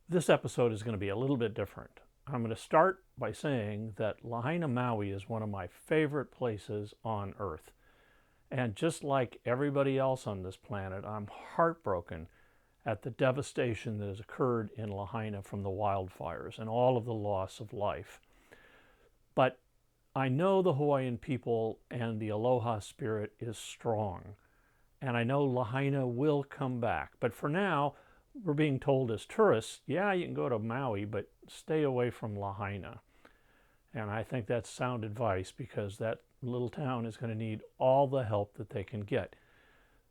This episode is going to be a little bit different. I'm going to start by saying that Lahaina, Maui is one of my favorite places on Earth. And just like everybody else on this planet, I'm heartbroken at the devastation that has occurred in Lahaina from the wildfires and all of the loss of life. But I know the Hawaiian people and the Aloha spirit is strong. And I know Lahaina will come back. But for now, we're being told as tourists, yeah, you can go to Maui, but stay away from Lahaina. And I think that's sound advice because that little town is going to need all the help that they can get.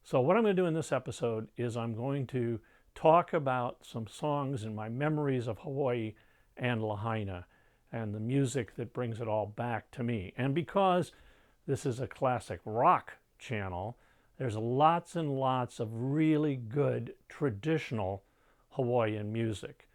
So what I'm going to do in this episode is I'm going to talk about some songs and my memories of Hawaii and Lahaina and the music that brings it all back to me. And because this is a classic rock channel, there's lots and lots of really good traditional Hawaiian music.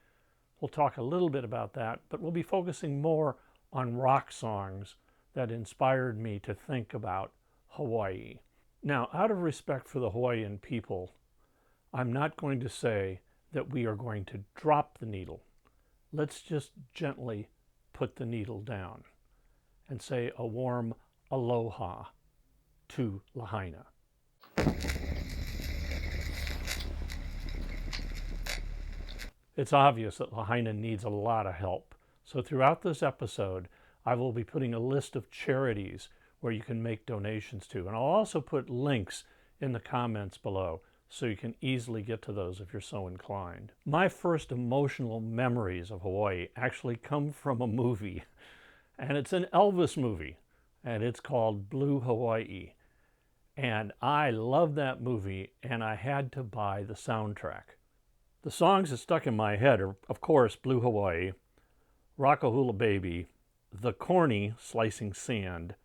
We'll talk a little bit about that, but we'll be focusing more on rock songs that inspired me to think about Hawaii. Now, out of respect for the Hawaiian people, I'm not going to say that we are going to drop the needle. Let's just gently put the needle down and say a warm aloha to Lahaina. It's obvious that Lahaina needs a lot of help. So throughout this episode, I will be putting a list of charities where you can make donations to. And I'll also put links in the comments below so you can easily get to those if you're so inclined. My first emotional memories of Hawaii actually come from a movie. And it's an Elvis movie. And it's called Blue Hawaii. And I love that movie, and I had to buy the soundtrack. The songs that stuck in my head are, of course, Blue Hawaii, Rockahula Baby, the corny Slicing Sand,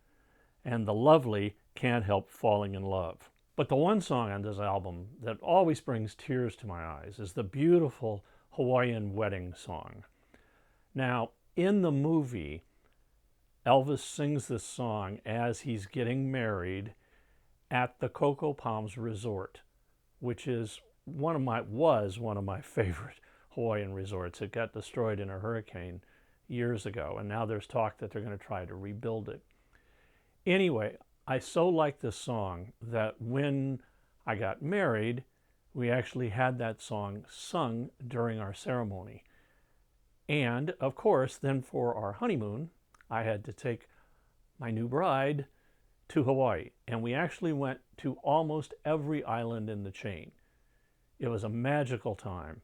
and the lovely Can't Help Falling in Love. But the one song on this album that always brings tears to my eyes is the beautiful Hawaiian wedding song. Now, in the movie, Elvis sings this song as he's getting married at the Coco Palms Resort, which is was one of my favorite Hawaiian resorts. It got destroyed in a hurricane years ago, and now there's talk that they're going to try to rebuild it. Anyway, I so like this song that when I got married, we actually had that song sung during our ceremony. And, of course, then for our honeymoon, I had to take my new bride to Hawaii, and we actually went to almost every island in the chain. It was a magical time.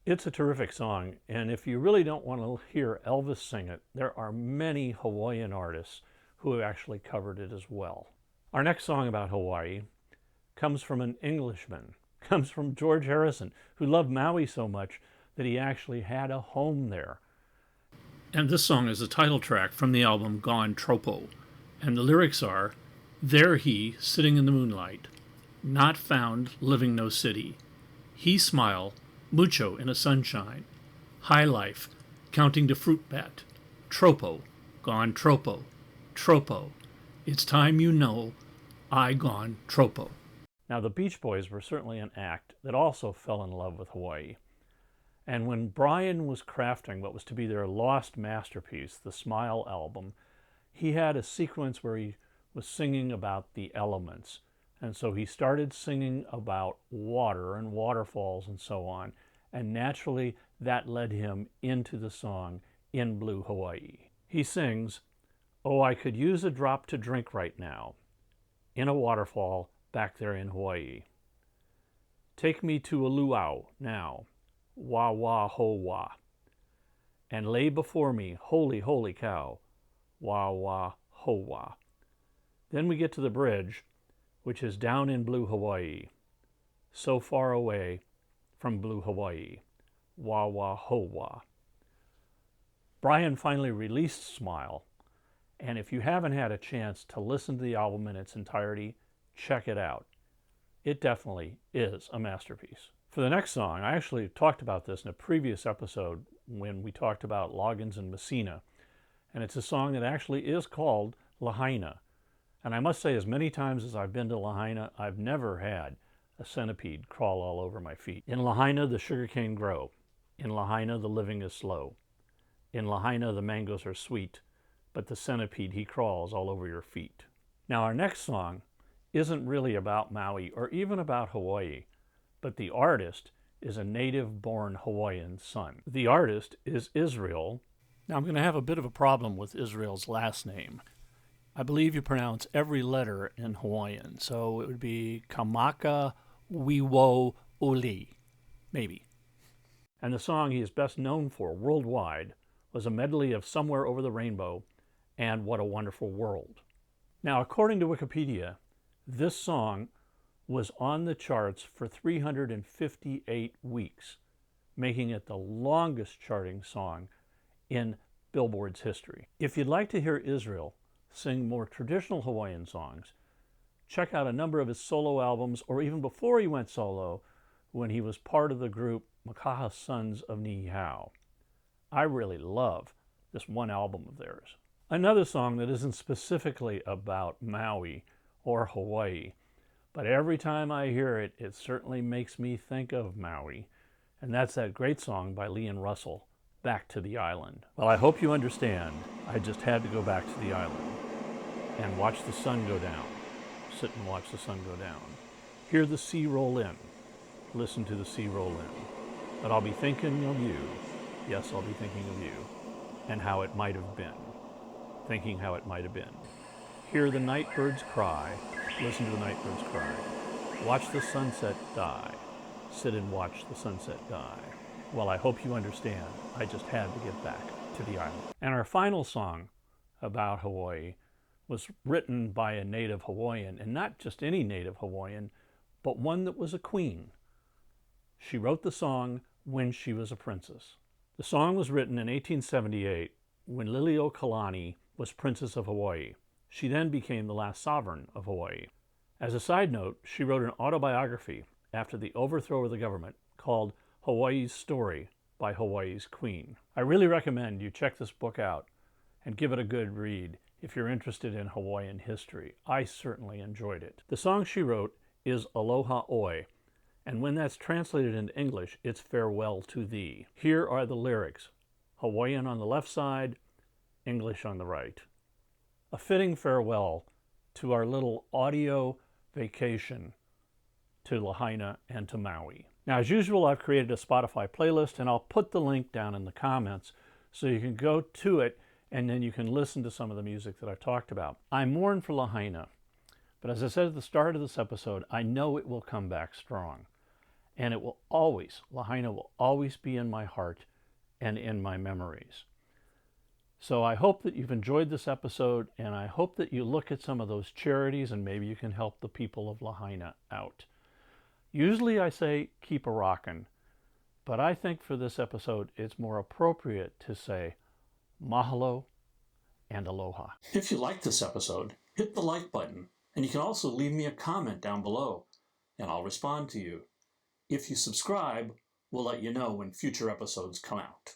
It's a terrific song, and if you really don't want to hear Elvis sing it, there are many Hawaiian artists who have actually covered it as well. Our next song about Hawaii comes from an Englishman, comes from George Harrison, who loved Maui so much that he actually had a home there. And this song is the title track from the album Gone Tropo. And the lyrics are, there he, sitting in the moonlight, not found, living no city. He smile, mucho in a sunshine. High life, counting the fruit bat. Tropo, gone tropo, tropo. It's time you know, I gone tropo. Now the Beach Boys were certainly an act that also fell in love with Hawaii. And when Brian was crafting what was to be their lost masterpiece, the Smile album, he had a sequence where he was singing about the elements. And so he started singing about water and waterfalls and so on. And naturally, that led him into the song In Blue Hawaii. He sings, oh, I could use a drop to drink right now in a waterfall back there in Hawaii. Take me to a luau now, wah wah ho wah, and lay before me, holy, holy cow, wah wah ho wah. Then we get to the bridge, which is down in Blue Hawaii, so far away from Blue Hawaii, wah wah ho wah. Brian finally released Smile, and if you haven't had a chance to listen to the album in its entirety, check it out. It definitely is a masterpiece. For the next song, I actually talked about this in a previous episode when we talked about Loggins and Messina, and it's a song that actually is called Lahaina. And I must say, as many times as I've been to Lahaina, I've never had a centipede crawl all over my feet. In Lahaina, the sugarcane grow. In Lahaina, the living is slow. In Lahaina, the mangoes are sweet, but the centipede, he crawls all over your feet. Now, our next song isn't really about Maui or even about Hawaii, but the artist is a native-born Hawaiian son. The artist is Israel. Now, I'm going to have a bit of a problem with Israel's last name. I believe you pronounce every letter in Hawaiian, so it would be Kamaka Wiwo Uli, maybe. And the song he is best known for worldwide was a medley of Somewhere Over the Rainbow and What a Wonderful World. Now, according to Wikipedia, this song was on the charts for 358 weeks, making it the longest charting song in Billboard's history. If you'd like to hear Israel sing more traditional Hawaiian songs, check out a number of his solo albums, or even before he went solo, when he was part of the group Makaha Sons of Niihau. I really love this one album of theirs. Another song that isn't specifically about Maui or Hawaii, but every time I hear it, it certainly makes me think of Maui, and that's that great song by Leon Russell, Back to the Island. Well, I hope you understand. I just had to go back to the island and watch the sun go down. Sit and watch the sun go down. Hear the sea roll in. Listen to the sea roll in. But I'll be thinking of you. Yes, I'll be thinking of you. And how it might have been. Thinking how it might have been. Hear the night birds cry. Listen to the night birds cry. Watch the sunset die. Sit and watch the sunset die. Well, I hope you understand. I just had to get back to the island. And our final song about Hawaii was written by a native Hawaiian, and not just any native Hawaiian, but one that was a queen. She wrote the song when she was a princess. The song was written in 1878 when Liliuokalani was Princess of Hawaii. She then became the last sovereign of Hawaii. As a side note, she wrote an autobiography after the overthrow of the government called Hawaii's Story by Hawaii's Queen. I really recommend you check this book out and give it a good read if you're interested in Hawaiian history. I certainly enjoyed it. The song she wrote is Aloha Oi, and when that's translated into English, it's Farewell to Thee. Here are the lyrics, Hawaiian on the left side, English on the right. A fitting farewell to our little audio vacation to Lahaina and to Maui. Now, as usual, I've created a Spotify playlist, and I'll put the link down in the comments so you can go to it and then you can listen to some of the music that I've talked about. I mourn for Lahaina, but as I said at the start of this episode, I know it will come back strong. And it will always, Lahaina will always be in my heart and in my memories. So I hope that you've enjoyed this episode, and I hope that you look at some of those charities and maybe you can help the people of Lahaina out. Usually I say keep a rockin', but I think for this episode it's more appropriate to say mahalo and aloha. If you like this episode, hit the like button, and you can also leave me a comment down below, and I'll respond to you. If you subscribe, we'll let you know when future episodes come out.